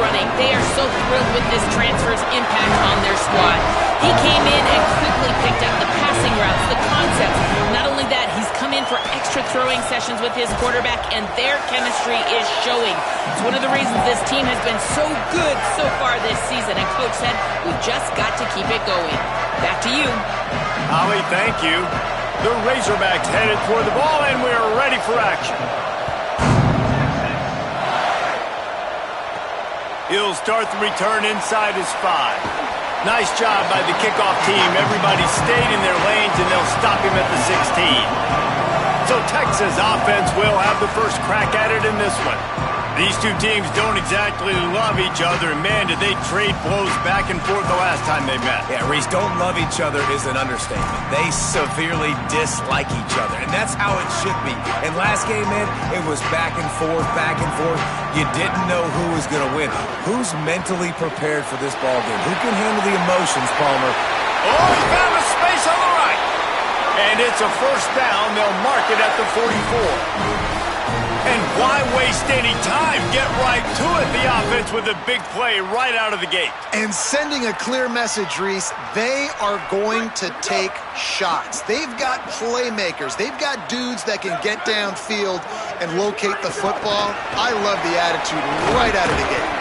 running. They are so thrilled with this transfer's impact on their squad. He came in and quickly picked up the passing routes, the concepts. Not only that, he's come in for extra throwing sessions with his quarterback, and their chemistry is showing. It's one of the reasons this team has been so good so far this season, and Coach said, we've just got to keep it going. Back to you. Holly, thank you. The Razorbacks headed toward the ball, and we're ready for action. He'll start the return inside his 5. Nice job by the kickoff team. Everybody stayed in their lanes, and they'll stop him at the 16. So Texas offense will have the first crack at it in this one. These two teams don't exactly love each other, and man, did they trade blows back and forth the last time they met. Yeah, Reese, don't love each other is an understatement. They severely dislike each other, and that's how it should be. And last game, man, it was back and forth, back and forth. You didn't know who was going to win. Who's mentally prepared for this ball game? Who can handle the emotions, Palmer? Oh, he found a space on the right. And it's a first down. They'll mark it at the 44. And why waste any time? Get right to it. The offense with a big play right out of the gate. And sending a clear message, Reese, they are going to take shots. They've got playmakers. They've got dudes that can get downfield and locate the football. I love the attitude right out of the gate.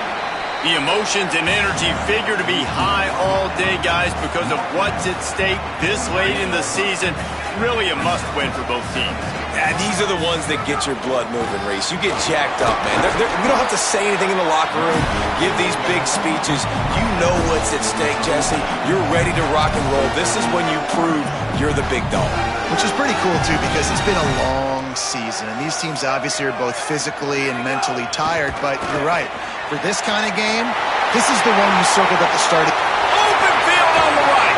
The emotions and energy figure to be high all day, guys, because of what's at stake this late in the season. Really a must-win for both teams. Yeah, these are the ones that get your blood moving, Reese. You get jacked up, man. We don't have to say anything in the locker room, give these big speeches. You know what's at stake, Jesse. You're ready to rock and roll. This is when you prove you're the big dog. Which is pretty cool, too, because it's been a long season. And these teams obviously are both physically and mentally tired. But you're right. For this kind of game, this is the one you circled at the start. Open field on the right.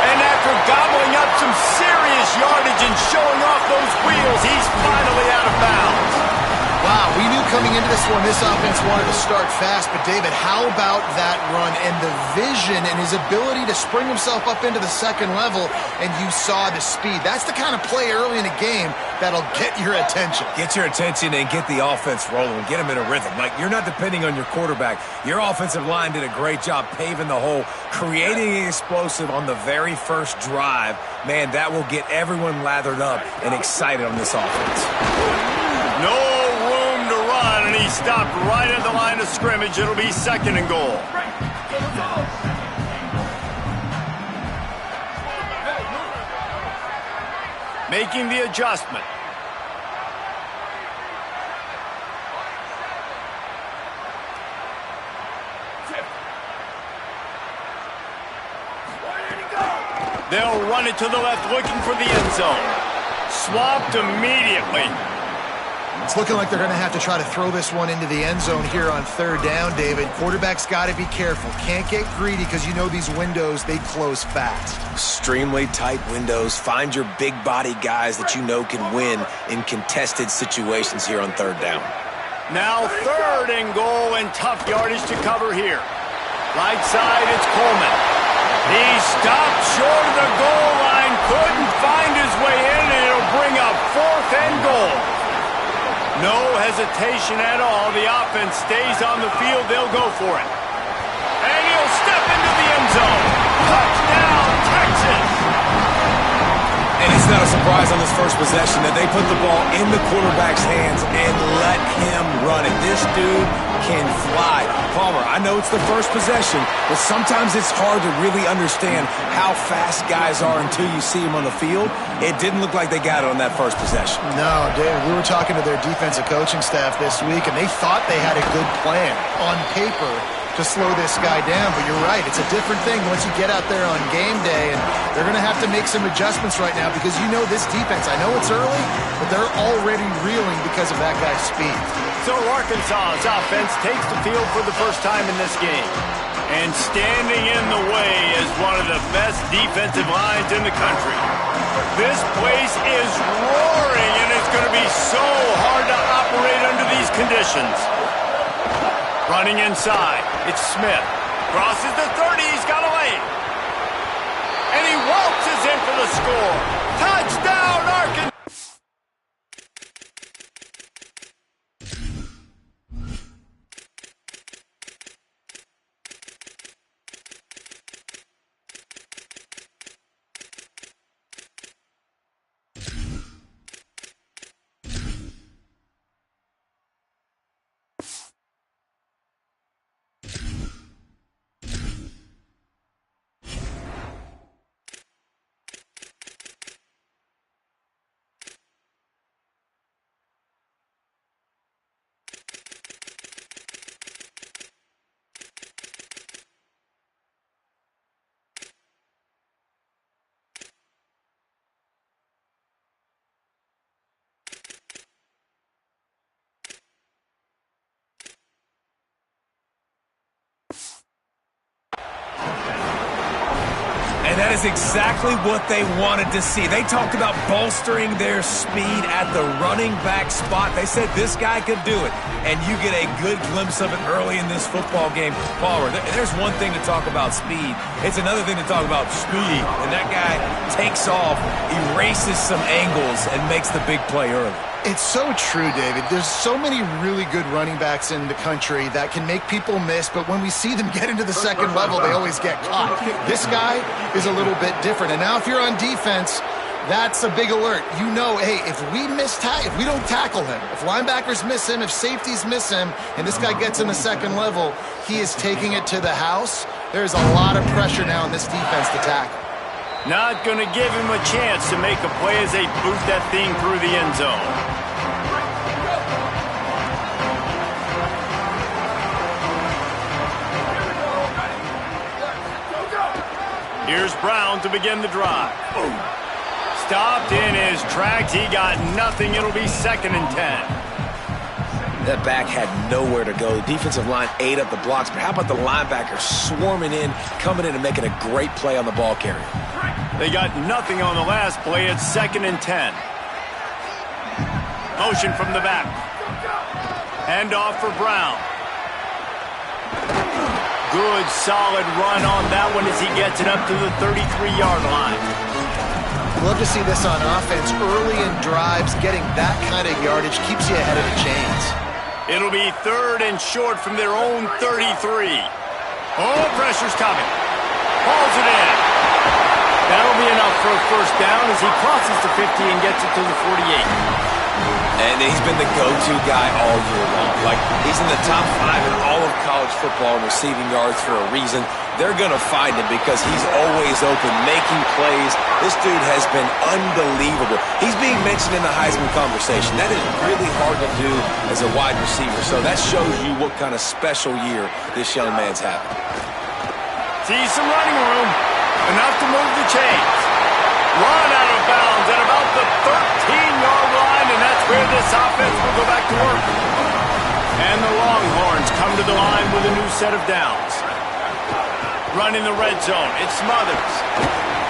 And after gobbling up some serious yardage and showing off those wheels, he's finally out of bounds. Wow, we knew coming into this one, this offense wanted to start fast, but David, how about that run and the vision and his ability to spring himself up into the second level, and you saw the speed. That's the kind of play early in a game that'll get your attention. Get your attention and get the offense rolling, get them in a rhythm. Like, you're not depending on your quarterback. Your offensive line did a great job paving the hole, creating an explosive on the very first drive. Man, that will get everyone lathered up and excited on this offense. No room to run, and he stopped right at the line of scrimmage. It'll be 2nd and goal. Making the adjustment. They'll run it to the left, looking for the end zone. Swamped immediately. It's looking like they're going to have to try to throw this one into the end zone here on 3rd down, David. Quarterback's got to be careful. Can't get greedy because you know these windows, they close fast. Extremely tight windows. Find your big body guys that you know can win in contested situations here on 3rd down. Now 3rd and goal, and tough yardage to cover here. Right side, it's Coleman. He stopped short of the goal line, couldn't find his way in, and it'll bring up 4th and goal. No hesitation at all. The offense stays on the field. They'll go for it. And he'll step into the end zone. Touchdown, Texas! And it's not a surprise on this first possession that they put the ball in the quarterback's hands and let him run it. This dude can fly. Palmer, I know it's the first possession, but sometimes it's hard to really understand how fast guys are until you see them on the field. It didn't look like they got it on that first possession. No, David, we were talking to their defensive coaching staff this week, and they thought they had a good plan on paper to slow this guy down, but you're right. It's a different thing once you get out there on game day, and they're going to have to make some adjustments right now because you know this defense, I know it's early, but they're already reeling because of that guy's speed. So Arkansas's offense takes the field for the first time in this game. And standing in the way is one of the best defensive lines in the country. This place is roaring, and it's going to be so hard to operate under these conditions. Running inside, it's Smith. Crosses the 30, he's got a lane. And he waltzes in for the score. Touchdown, Arkansas! is exactly what they wanted to see. They talked about bolstering their speed at the running back spot. They said this guy could do it, and you get a good glimpse of it early in this football game. Palmer, there's one thing to talk about speed. It's another thing to talk about speed, and that guy takes off, erases some angles, and makes the big play early. It's so true, David. There's so many really good running backs in the country that can make people miss, but when we see them get into the second level, they always get caught. This guy is a little bit different. And now if you're on defense, that's a big alert. You know, hey, if we don't tackle him, if linebackers miss him, if safeties miss him, and this guy gets in the second level, he is taking it to the house. There's a lot of pressure now in this defense to tackle. Not going to give him a chance to make a play as they boot that thing through the end zone. Here's Brown to begin the drive. Stopped in his tracks. He got nothing. It'll be 2nd and 10. That back had nowhere to go. The defensive line ate up the blocks, but how about the linebackers swarming in, coming in and making a great play on the ball carrier? They got nothing on the last play. It's 2nd and 10. Motion from the back. Hand off for Brown. Good, solid run on that one as he gets it up to the 33-yard line. Love to see this on offense. Early in drives, getting that kind of yardage keeps you ahead of the chains. It'll be 3rd and short from their own 33. Oh, pressure's coming. Hauls it in. That'll be enough for a first down as he crosses the 50 and gets it to the 48. And he's been the go-to guy all year long. Like, he's in the top 5 in all of college football in receiving yards for a reason. They're going to find him because he's always open, making plays. This dude has been unbelievable. He's being mentioned in the Heisman conversation. That is really hard to do as a wide receiver. So that shows you what kind of special year this young man's having. Sees some running room. Enough to move the chains. Run out of bounds at about the 13-yard line, and that's where this offense will go back to work. And the Longhorns come to the line with a new set of downs. Run in the red zone. It's Smothers.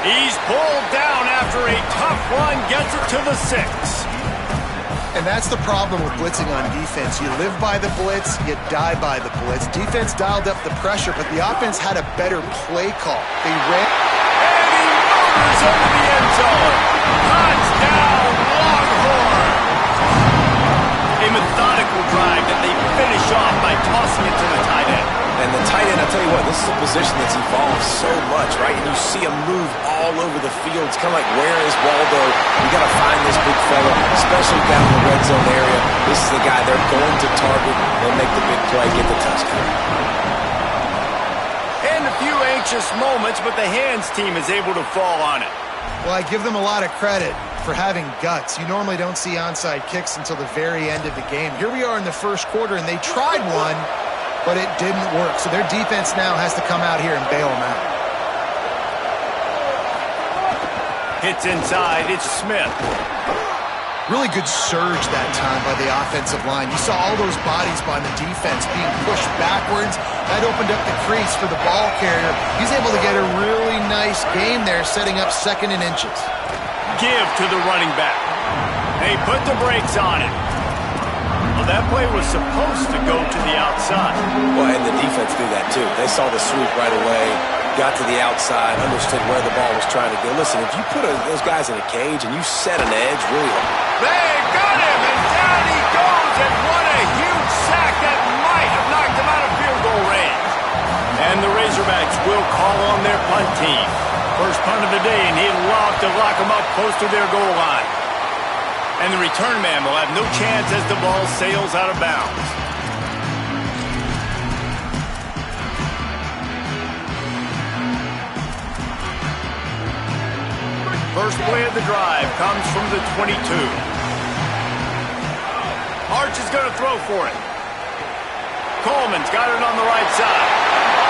He's pulled down after a tough run, gets it to the 6. And that's the problem with blitzing on defense. You live by the blitz, you die by the blitz. Defense dialed up the pressure, but the offense had a better play call. They ran. And he murders over the end zone. Touchdown, Longhorns. A methodical drive that they finish off by tossing it to the tight end. And the tight end, I'll tell you what, this is a position that's evolved so much, right? And you see him move all over the field. It's kind of like, where is Waldo? You got to find this big fella, especially down in the red zone area. This is the guy they're going to target and make the big play, get the touchdown. And a few anxious moments, but the hands team is able to fall on it. Well, I give them a lot of credit for having guts. You normally don't see onside kicks until the very end of the game. Here we are in the first quarter, and they tried one, but it didn't work. So their defense now has to come out here and bail them out. Hits inside. It's Smith. Really good surge that time by the offensive line. You saw all those bodies by the defense being pushed backwards. That opened up the crease for the ball carrier. He's able to get a really nice game there, setting up 2nd and inches. Give to the running back. They put the brakes on it. Well, that play was supposed to go to the outside. Well, and the defense knew that too. They saw the sweep right away, got to the outside, understood where the ball was trying to go. Listen, if you put those guys in a cage and you set an edge really hard. They got him, and down he goes, and what a huge sack that might have knocked him out of field goal range. And the Razorbacks will call on their punt team. First punt of the day, and he'd love to lock them up close to their goal line. And the return man will have no chance as the ball sails out of bounds. First play of the drive comes from the 22. Arch is going to throw for it. Coleman's got it on the right side.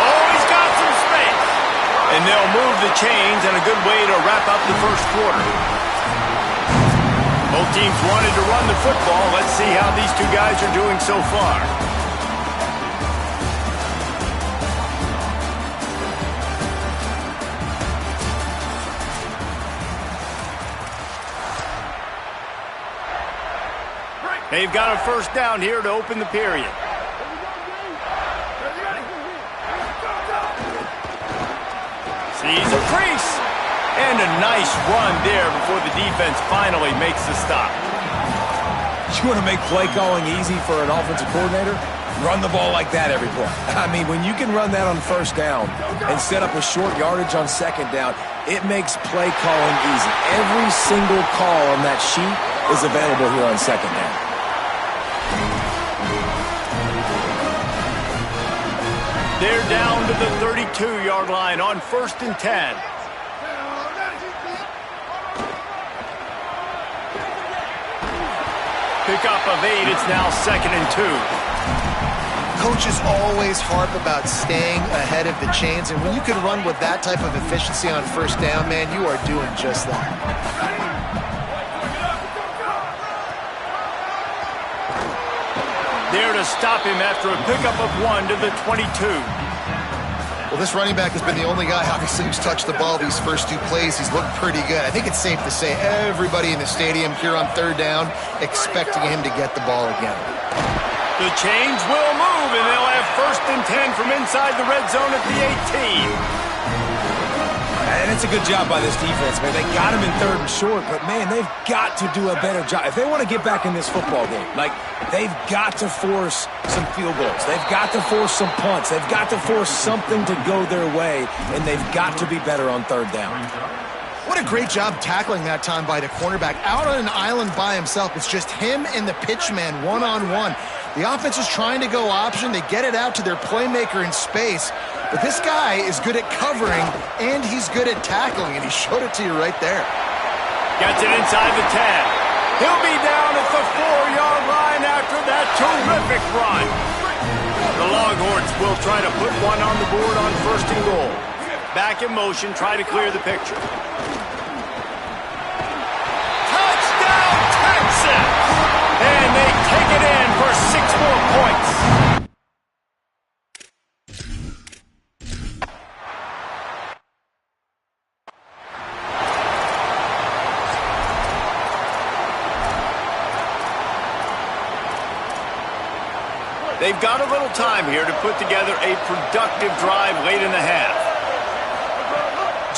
Oh, he's got some space. And they'll move the chains, and a good way to wrap up the first quarter. Both teams wanted to run the football. Let's see how these two guys are doing so far. They've got a first down here to open the period. Sees a crease. And a nice run there before the defense finally makes the stop. You want to make play calling easy for an offensive coordinator? Run the ball like that every play. I mean, when you can run that on first down and set up a short yardage on second down, it makes play calling easy. Every single call on that sheet is available here on second down. They're down to the 32-yard line on 1st and 10. Pickup of 8. It's now 2nd and 2. Coaches always harp about staying ahead of the chains, and when you can run with that type of efficiency on first down, man, you are doing just that. There to stop him after a pickup of 1 to the 22. Well, this running back has been the only guy, obviously, who's touched the ball these first 2 plays. He's looked pretty good. I think it's safe to say everybody in the stadium here on 3rd down expecting him to get the ball again. The chains will move, and they'll have 1st and 10 from inside the red zone at the 18. And it's a good job by this defense, man. They got him in 3rd and short, but, man, they've got to do a better job. If they want to get back in this football game, like, they've got to force some field goals. They've got to force some punts. They've got to force something to go their way, and they've got to be better on 3rd down. What a great job tackling that time by the cornerback. Out on an island by himself. It's just him and the pitchman one-on-one. The offense is trying to go option. They get it out to their playmaker in space. But this guy is good at covering, and he's good at tackling, and he showed it to you right there. Gets it inside the 10. He'll be down at the 4-yard line after that terrific run. The Longhorns will try to put one on the board on 1st and goal. Back in motion, try to clear the picture. Touchdown, Texas! And they take it in for 6 more points. They've got a little time here to put together a productive drive late in the half.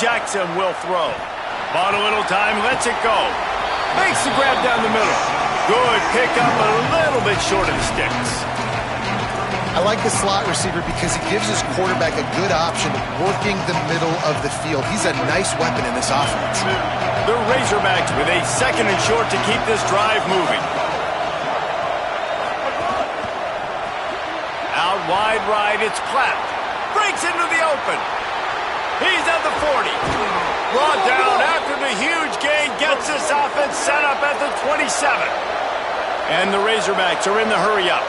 Jackson will throw. Bought a little time, lets it go. Makes the grab down the middle. Good pickup, a little bit short of the sticks. I like the slot receiver because he gives his quarterback a good option working the middle of the field. He's a nice weapon in this offense. The Razorbacks with a 2nd and short to keep this drive moving. Out wide right, it's Clapp. Breaks into the open. He's at the 40. Brought down after the huge gain gets this offense set up at the 27. And the Razorbacks are in the hurry-up.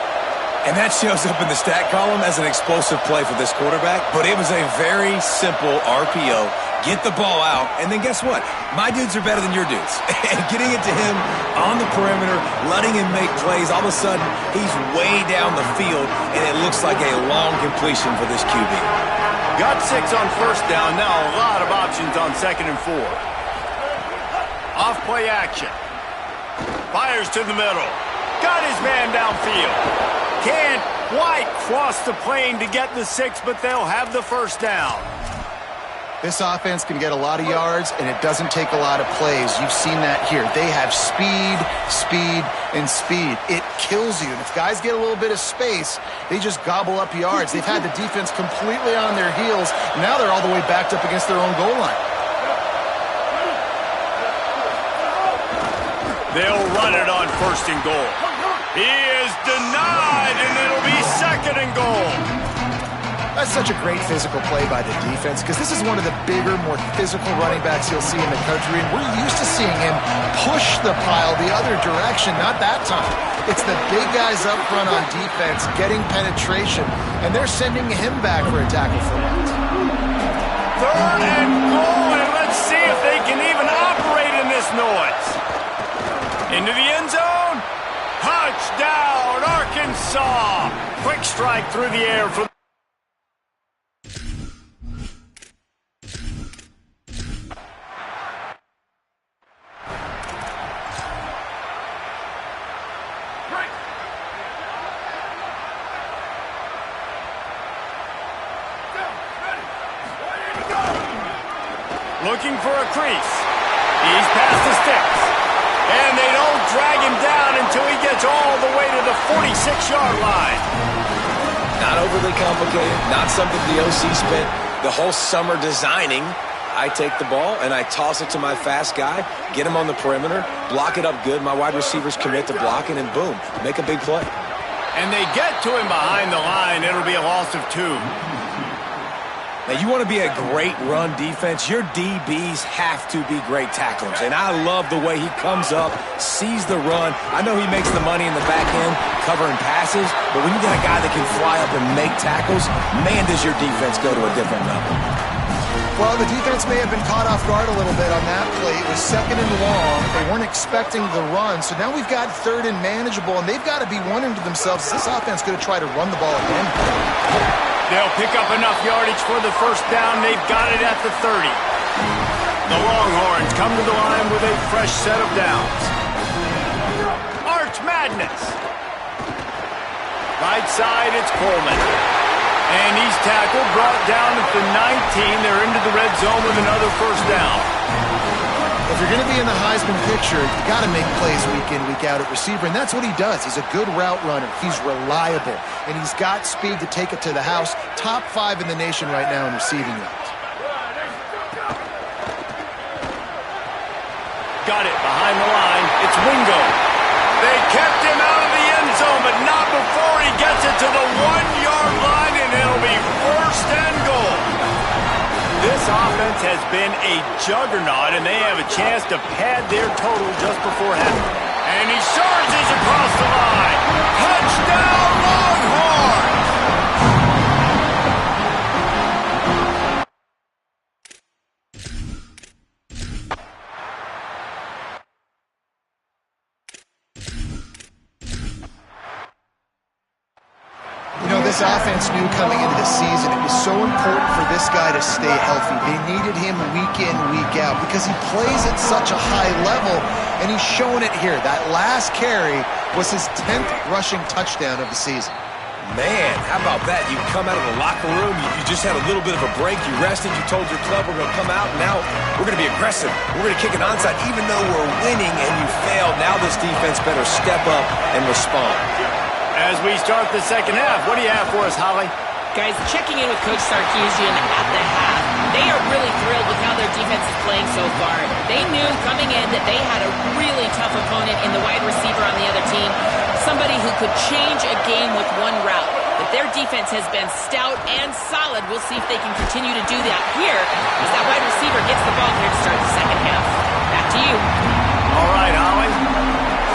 And that shows up in the stat column as an explosive play for this quarterback, but it was a very simple RPO. Get the ball out, and then guess what? My dudes are better than your dudes. And getting it to him on the perimeter, letting him make plays, all of a sudden, he's way down the field, and it looks like a long completion for this QB. Got 6 on 1st down, now a lot of options on 2nd and 4. Off play action. Fires to the middle. Got his man downfield. Can't quite cross the plane to get the 6, but they'll have the 1st down. This offense can get a lot of yards, and it doesn't take a lot of plays. You've seen that here. They have speed, speed, and speed. It kills you. And if guys get a little bit of space, they just gobble up yards. They've had the defense completely on their heels. Now they're all the way backed up against their own goal line. They'll run it on 1st and goal. He is denied, and it'll be 2nd and goal. That's such a great physical play by the defense because this is one of the bigger, more physical running backs you'll see in the country, and we're used to seeing him push the pile the other direction, not that time. It's the big guys up front on defense getting penetration, and they're sending him back for a tackle for loss. 3rd and goal, and let's see if they can even operate in this noise. Into the end zone. Touchdown, Arkansas! Quick strike through the air for Looking for a crease. He's past the sticks. And they don't drag him down until he gets all the way to the 46-yard line. Not overly complicated, not something the OC spent the whole summer designing. I take the ball and I toss it to my fast guy, get him on the perimeter, block it up good. My wide receivers commit to blocking, and boom, make a big play. And they get to him behind the line. It'll be a loss of 2. Now, you want to be a great run defense, your DBs have to be great tacklers. And I love the way he comes up, sees the run. I know he makes the money in the back end covering passes, but when you got a guy that can fly up and make tackles, man, does your defense go to a different level. Well, the defense may have been caught off guard a little bit on that play. It was 2nd and long. They weren't expecting the run, so now we've got 3rd and manageable, and they've got to be wondering to themselves, is this offense going to try to run the ball again? They'll pick up enough yardage for the first down. They've got it at the 30. The Longhorns come to the line with a fresh set of downs. Arch Madness. Right side, it's Coleman. And he's tackled, brought down at the 19. They're into the red zone with another first down. If you're going to be in the Heisman picture, you got to make plays week in, week out at receiver, and that's what he does. He's a good route runner. He's reliable, and he's got speed to take it to the house. Top 5 in the nation right now in receiving yards. Got it behind the line. It's Wingo. They kept him out of the end zone, but not before he gets it to the 1-yard line, and it'll be 1st and goal. This offense has been a juggernaut, and they have a chance to pad their total just before half. And he surges across the line. Touchdown, Longhorns! This offense knew coming into the season it was so important for this guy to stay healthy. They needed him week in, week out because he plays at such a high level, and he's showing it here. That last carry was his 10th rushing touchdown of the season. Man, how about that? You come out of the locker room, you just had a little bit of a break, you rested, you told your club we're going to come out, and now we're going to be aggressive. We're going to kick an onside even though we're winning and you failed. Now this defense better step up and respond. As we start the second half, what do you have for us, Holly? Guys, checking in with Coach Sarkisian at the half, they are really thrilled with how their defense is playing so far. They knew coming in that they had a really tough opponent in the wide receiver on the other team, somebody who could change a game with one route. But their defense has been stout and solid. We'll see if they can continue to do that here as that wide receiver gets the ball here to start the second half. Back to you. All right, Holly.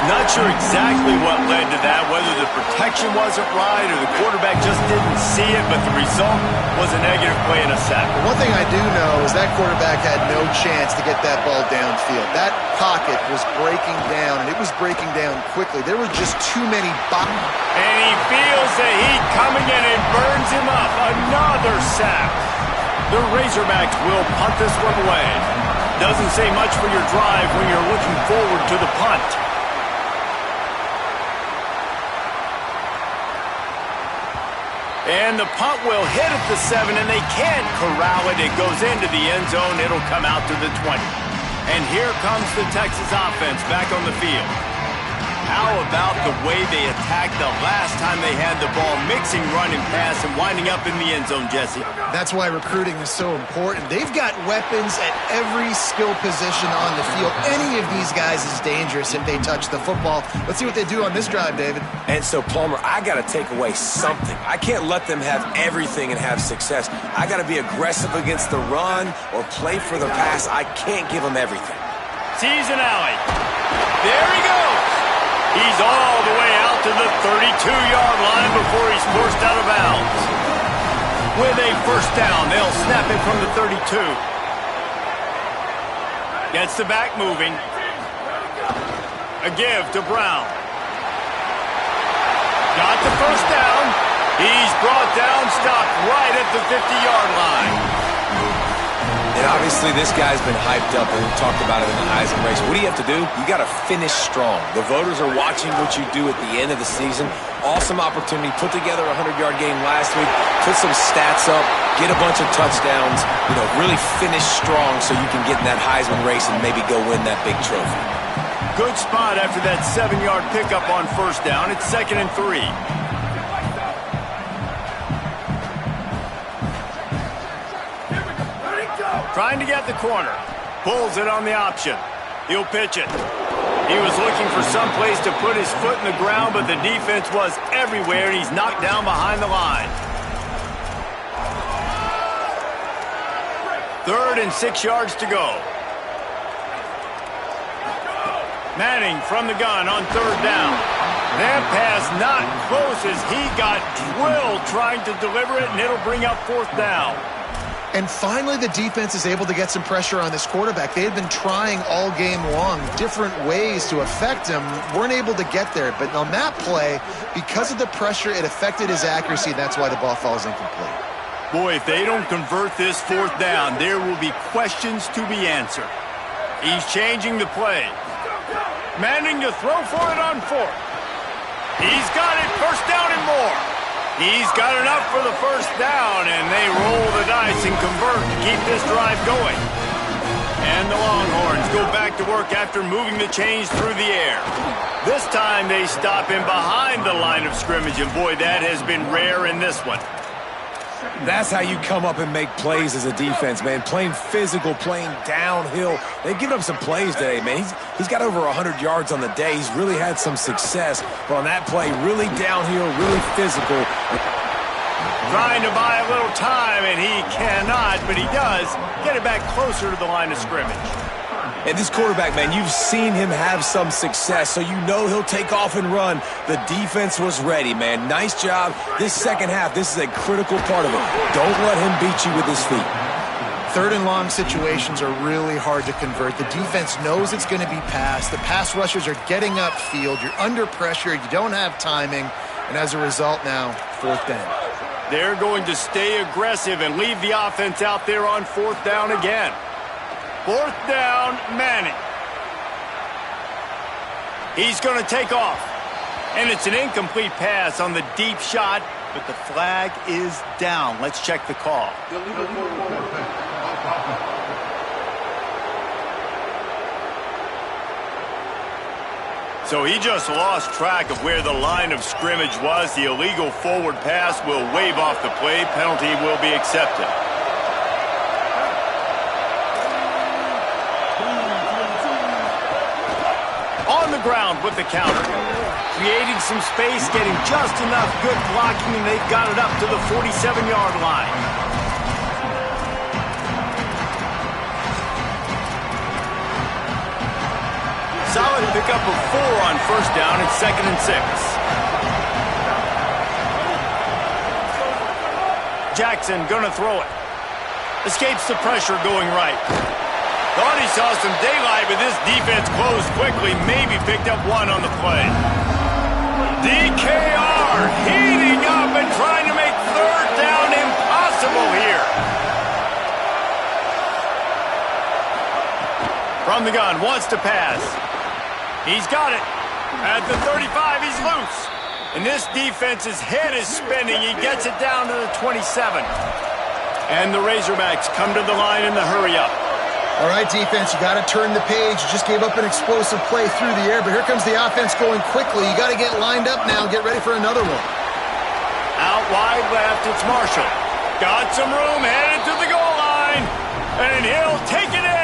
Not sure exactly what led to that, whether the protection wasn't right or the quarterback just didn't see it, but the result was a negative play and a sack. But one thing I do know is that quarterback had no chance to get that ball downfield. That pocket was breaking down, and it was breaking down quickly. There were just too many boxes. And he feels the heat coming in and burns him up. Another sack. The Razorbacks will punt this one away. Doesn't say much for your drive when you're looking forward to the punt. And the punt will hit at the 7, and they can't corral it. It goes into the end zone. It'll come out to the 20. And here comes the Texas offense back on the field. How about the way they attacked the last time they had the ball, mixing run and pass and winding up in the end zone, Jesse? That's why recruiting is so important. They've got weapons at every skill position on the field. Any of these guys is dangerous if they touch the football. Let's see what they do on this drive, David. And so, Palmer, I got to take away something. I can't let them have everything and have success. I got to be aggressive against the run or play for the pass. I can't give them everything. Season alley. There he goes. He's all the way out to the 32-yard line before he's forced out of bounds. With a first down, they'll snap it from the 32. Gets the back moving. A give to Brown. Got the first down. He's brought down, stopped right at the 50-yard line. And obviously this guy's been hyped up, and we've talked about it in the Heisman race. What do you have to do? You got to finish strong. The voters are watching what you do at the end of the season. Awesome opportunity. Put together a 100-yard game last week. Put some stats up. Get a bunch of touchdowns. Really finish strong so you can get in that Heisman race and maybe go win that big trophy. Good spot after that 7-yard pickup on first down. It's 2nd and 3. Trying to get the corner. Pulls it on the option. He'll pitch it. He was looking for some place to put his foot in the ground, but the defense was everywhere, and he's knocked down behind the line. 3rd and 6 yards to go. Manning from the gun on 3rd down. That pass not close as he got drilled trying to deliver it, and it'll bring up 4th down. And finally, the defense is able to get some pressure on this quarterback. They had been trying all game long different ways to affect him, weren't able to get there. But on that play, because of the pressure, it affected his accuracy, and that's why the ball falls incomplete. Boy, if they don't convert this 4th down, there will be questions to be answered. He's changing the play. Manning to throw for it on 4th. He's got it, 1st down and more. He's got enough for the 1st down, and they roll the dice and convert to keep this drive going. And the Longhorns go back to work after moving the chains through the air. This time they stop him behind the line of scrimmage, and boy, that has been rare in this one. That's how you come up and make plays as a defense, man. Playing physical, playing downhill. They've given up some plays today, man. He's got over 100 yards on the day. He's really had some success. But on that play, really downhill, really physical. Trying to buy a little time, and he cannot, but he does get it back closer to the line of scrimmage. And this quarterback, man, you've seen him have some success, so you know he'll take off and run. The defense was ready, man. Nice job. This second half, this is a critical part of it. Don't let him beat you with his feet. 3rd and long situations are really hard to convert. The defense knows it's going to be passed. The pass rushers are getting upfield. You're under pressure. You don't have timing. And as a result now, 4th down. They're going to stay aggressive and leave the offense out there on 4th down again. 4th down, Manning. He's going to take off. And it's an incomplete pass on the deep shot, but the flag is down. Let's check the call. So he just lost track of where the line of scrimmage was. The illegal forward pass will wave off the play. Penalty will be accepted. On the ground with the counter. Creating some space, getting just enough good blocking, and they've got it up to the 47-yard line. Solid pickup of 4 on 1st down. It's 2nd and 6. Jackson gonna throw it. Escapes the pressure going right. Thought he saw some daylight, but this defense closed quickly. Maybe picked up 1 on the play. DKR heating up and trying to make 3rd down impossible here. From the gun, wants to pass. He's got it. At the 35, he's loose. And this defense's head is spinning. He gets it down to the 27. And the Razorbacks come to the line in the hurry-up. All right, defense, you got to turn the page. You just gave up an explosive play through the air, but here comes the offense going quickly. You got to get lined up now and get ready for another one. Out wide left, it's Marshall. Got some room, headed to the goal line. And he'll take it in.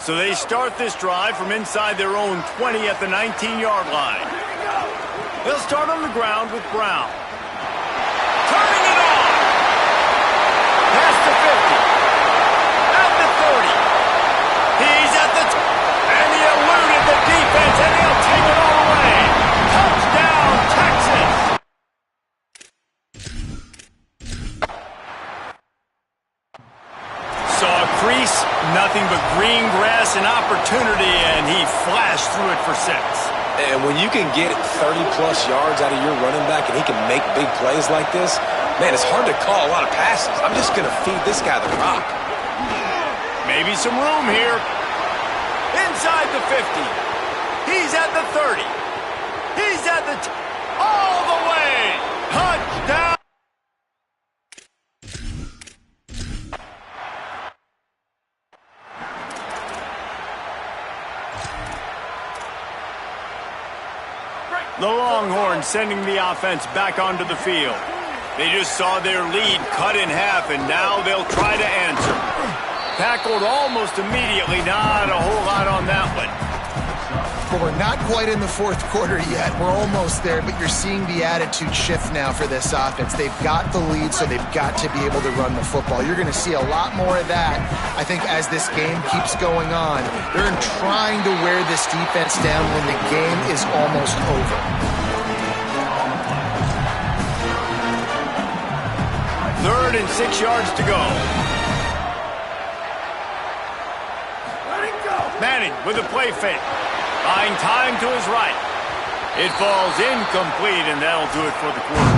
So they start this drive from inside their own 20 at the 19-yard line. They'll start on the ground with Brown. Turning it on! Past the 50. At the 30. He's at the... And he eluded the defense, and he'll take it all away. Touchdown, Texas! opportunity, and he flashed through it for 6. And when you can get 30-plus yards out of your running back and he can make big plays like this, man, it's hard to call a lot of passes. I'm just going to feed this guy the rock. Maybe some room here. Inside the 50. He's at the 30. He's at the... all the way! Touchdown! The Longhorns sending the offense back onto the field. They just saw their lead cut in half, and now they'll try to answer. Tackled almost immediately. Not a whole lot on that one. Well, we're not quite in the fourth quarter yet. We're almost there, but you're seeing the attitude shift now for this offense. They've got the lead, so they've got to be able to run the football. You're going to see a lot more of that, I think, as this game keeps going on. They're trying to wear this defense down when the game is almost over. Third and 6 yards to go. Manning with a play fake. Buying time to his right. It falls incomplete, and that'll do it for the quarter.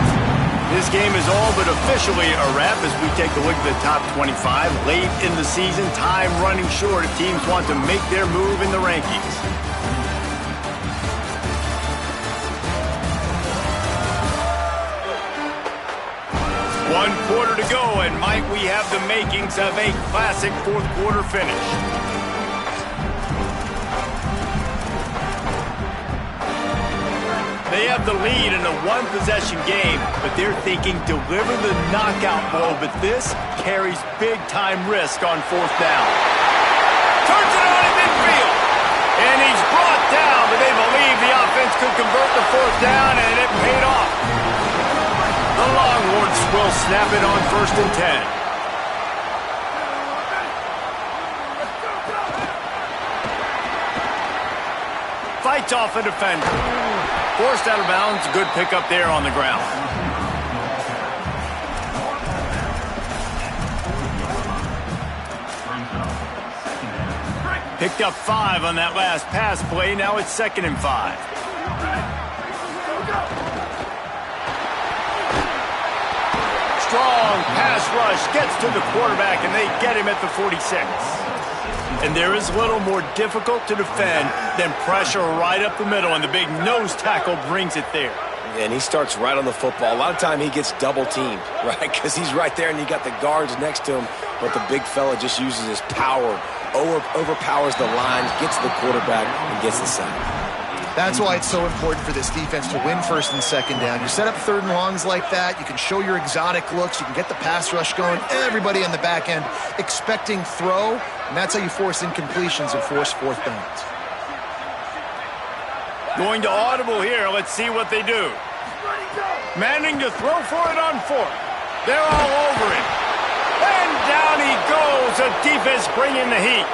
This game is all but officially a wrap as we take a look at the top 25. Late in the season, time running short if teams want to make their move in the rankings. One quarter to go, and might we have the makings of a classic fourth quarter finish. They have the lead in a one-possession game, but they're thinking deliver the knockout blow, but this carries big-time risk on fourth down. Turns it on in midfield, and he's brought down, but they believe the offense could convert the fourth down, and it paid off. The Longhorns will snap it on 1st and 10. Fights off a defender. Forced out of bounds. Good pickup there on the ground. Picked up 5 on that last pass play. Now it's 2nd and 5. Strong pass rush. Gets to the quarterback, and they get him at the 46. And there is little more difficult to defend than pressure right up the middle, and the big nose tackle brings it there. And he starts right on the football. A lot of time he gets double-teamed, right? Because he's right there, and you got the guards next to him, but the big fella just uses his power, overpowers the line, gets to the quarterback, and gets the sack. That's why it's so important for this defense to win 1st and 2nd down. You set up 3rd and longs like that, you can show your exotic looks, you can get the pass rush going, everybody on the back end expecting throw, and that's how you force incompletions and force 4th downs. Going to audible here. Let's see what they do. Manning to throw for it on 4th. They're all over it. And down he goes. The defense bringing the heat.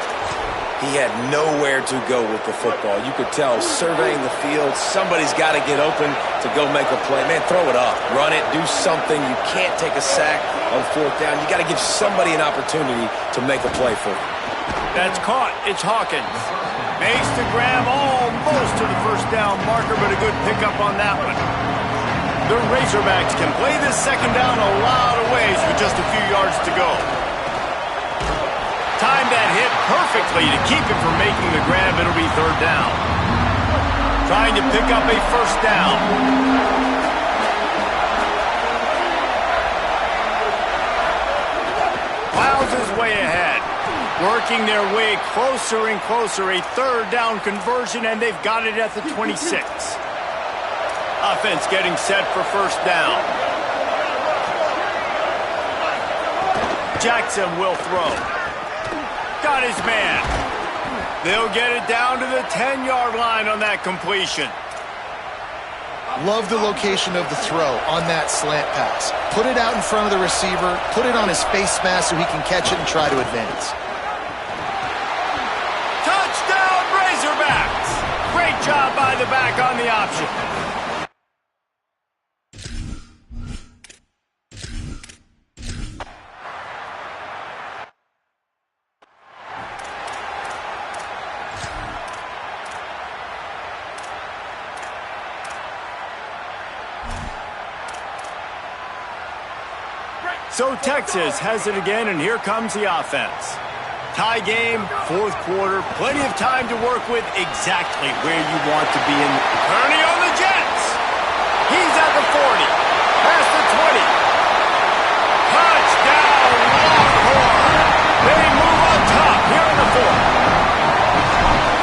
He had nowhere to go with the football. You could tell, surveying the field, somebody's got to get open to go make a play. Man, throw it up. Run it. Do something. You can't take a sack on 4th down. You got to give somebody an opportunity to make a play for you. That's caught. It's Hawkins. Makes the grab almost to the 1st down marker, but a good pickup on that one. The Razorbacks can play this 2nd down a lot of ways with just a few yards to go. Timed that hit perfectly to keep him from making the grab. It'll be 3rd down. Trying to pick up a 1st down. Plows his way ahead. Working their way closer and closer. A 3rd down conversion, and they've got it at the 26. Offense getting set for 1st down. Jackson will throw. Got his man. They'll get it down to the 10-yard line on that completion. Love the location of the throw on that slant pass. Put it out in front of the receiver, put it on his face mask so he can catch it and try to advance. Touchdown, Razorbacks! Great job by the back on the option. So Texas has it again, and here comes the offense. Tie game, fourth quarter, plenty of time to work with, exactly where you want to be in. Kearney on the Jets. He's at the 40, past the 20. Touchdown, Longhorn. They move on top here in the fourth.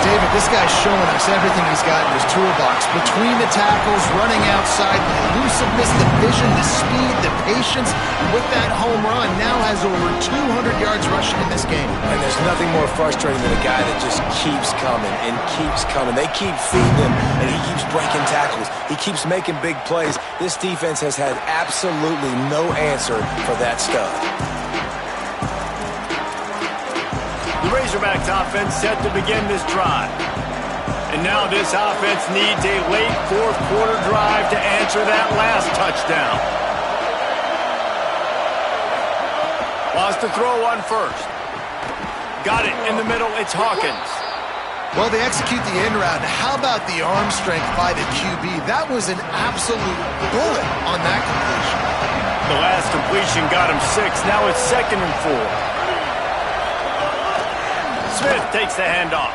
David, this guy's showing us everything he's got in his toolbox. Between the tackles, running outside, the elusiveness, the vision, the speed, the patience. And with that home run, now has over 200 yards rushing in this game. And there's nothing more frustrating than a guy that just keeps coming and keeps coming. They keep feeding him, and he keeps breaking tackles. He keeps making big plays. This defense has had absolutely no answer for that stuff. The Razorbacks offense set to begin this drive. And now this offense needs a late fourth quarter drive to answer that last touchdown. Wants to throw one first. Got it in the middle. It's Hawkins. Well, they execute the end route. How about the arm strength by the QB? That was an absolute bullet on that completion. The last completion got him 6. Now it's 2nd and 4. Smith takes the handoff.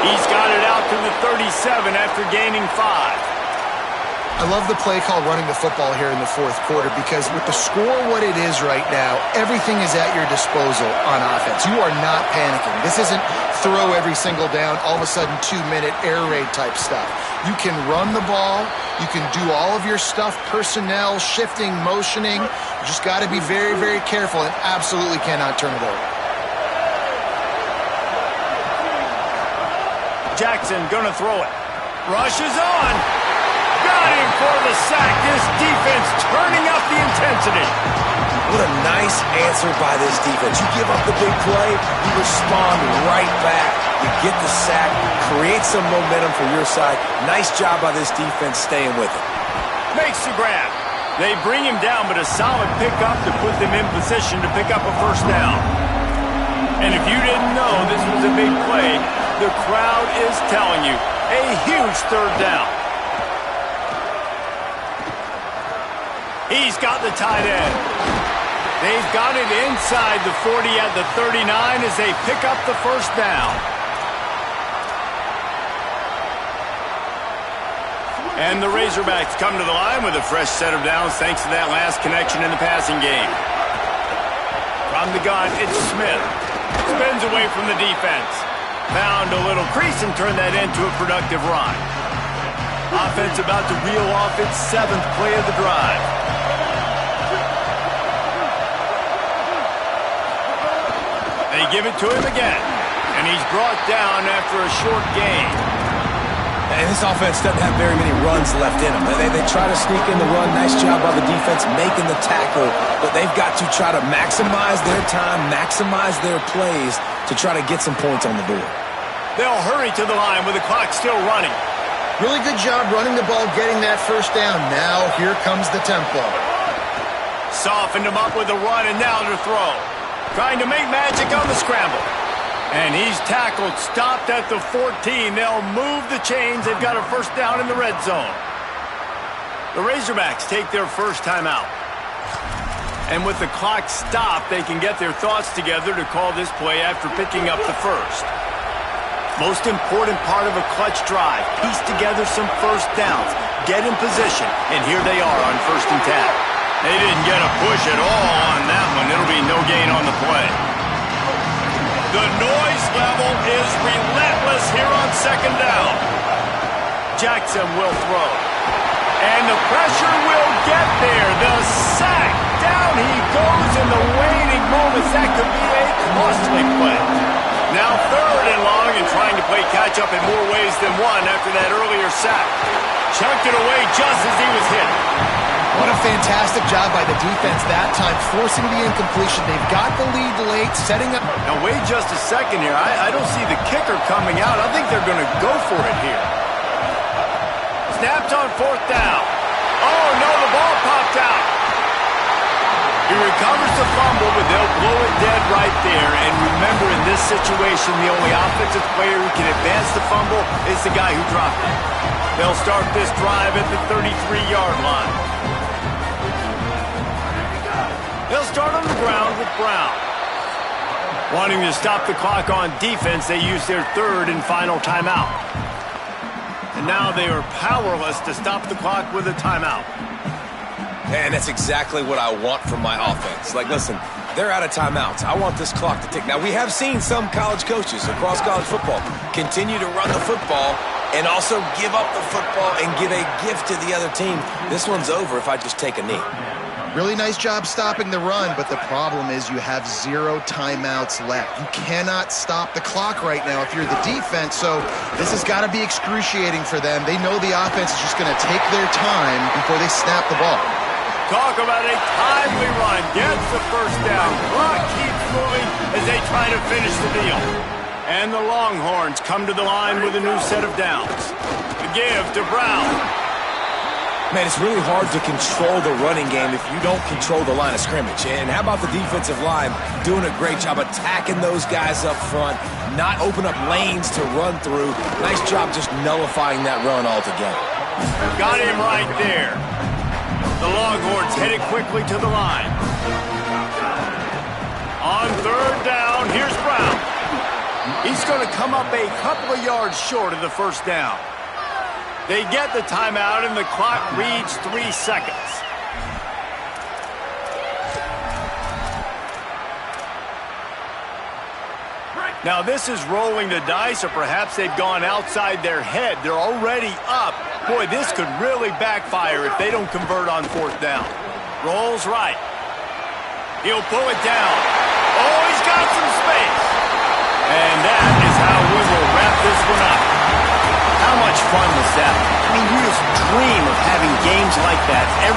He's got it out to the 37 after gaining 5. I love the play call running the football here in the fourth quarter because with the score what it is right now, everything is at your disposal on offense. You are not panicking. This isn't throw every single down, all of a sudden 2-minute air raid type stuff. You can run the ball. You can do all of your stuff, personnel, shifting, motioning. You just got to be very, very careful and absolutely cannot turn it over. Jackson gonna throw it. Rush is on. Got him for the sack. This defense turning up the intensity. What a nice answer by this defense. You give up the big play, you respond right back. You get the sack, create some momentum for your side. Nice job by this defense staying with it. Makes the grab. They bring him down, but a solid pickup to put them in position to pick up a first down. And if you didn't know this was a big play, the crowd is telling you, a huge third down. He's got the tight end. They've got it inside the 40 at the 39 as they pick up the first down. And the Razorbacks come to the line with a fresh set of downs thanks to that last connection in the passing game. From the gun, it's Smith. Spins away from the defense. Found a little crease and turned that into a productive run. Offense about to reel off its 7th play of the drive. They give it to him again, and he's brought down after a short gain. And this offense doesn't have very many runs left in them. They try to sneak in the run. Nice job by the defense making the tackle, but they've got to try to maximize their time, maximize their plays to try to get some points on the board. They'll hurry to the line with the clock still running. Really good job running the ball, getting that first down. Now here comes the tempo. Softened him up with a run, and now to throw. Trying to make magic on the scramble. And he's tackled, stopped at the 14. They'll move the chains. They've got a first down in the red zone. The Razorbacks take their first time out. And with the clock stopped, they can get their thoughts together to call this play after picking up the first. Most important part of a clutch drive. Piece together some first downs. Get in position. And here they are on 1st and 10. They didn't get a push at all on that one. It'll be no gain on the play. The noise level is relentless here on 2nd down. Jackson will throw. And the pressure will get there. The sack. Down he goes in the waning moments. That could be a costly play. Now 3rd and long and trying to play catch-up in more ways than one after that earlier sack. Chucked it away just as he was hit. What a fantastic job by the defense that time, forcing the incompletion. They've got the lead late, setting up. Now wait just a second here. I don't see the kicker coming out. I think they're going to go for it here. Snapped on 4th down. Oh, no, the ball popped out. He recovers the fumble, but they'll blow it dead right there. And remember, in this situation, the only offensive player who can advance the fumble is the guy who dropped it. They'll start this drive at the 33-yard line. They'll start on the ground with Brown. Wanting to stop the clock on defense, they use their third and final timeout. And now they are powerless to stop the clock with a timeout. And that's exactly what I want from my offense. Like, listen, they're out of timeouts. I want this clock to tick. Now, we have seen some college coaches across college football continue to run the football and also give up the football and give a gift to the other team. This one's over if I just take a knee. Really nice job stopping the run, but the problem is you have 0 timeouts left. You cannot stop the clock right now if you're the defense, so this has got to be excruciating for them. They know the offense is just going to take their time before they snap the ball. Talk about a timely run. Gets the first down. Clock keeps moving as they try to finish the deal. And the Longhorns come to the line with a new set of downs. The give to Brown. Man, it's really hard to control the running game if you don't control the line of scrimmage. And how about the defensive line doing a great job attacking those guys up front, not open up lanes to run through. Nice job just nullifying that run altogether. Got him right there. The Longhorns headed quickly to the line. On third down, here's Brown. He's going to come up a couple of yards short of the first down. They get the timeout, and the clock reads 3 seconds. Now, this is rolling the dice, or perhaps they've gone outside their head. They're already up. Boy, this could really backfire if they don't convert on fourth down. Rolls right. He'll pull it down. Oh, he's got some space. And that is how we will wrap this one up. How much fun was that? I mean, you just dream of having games like that every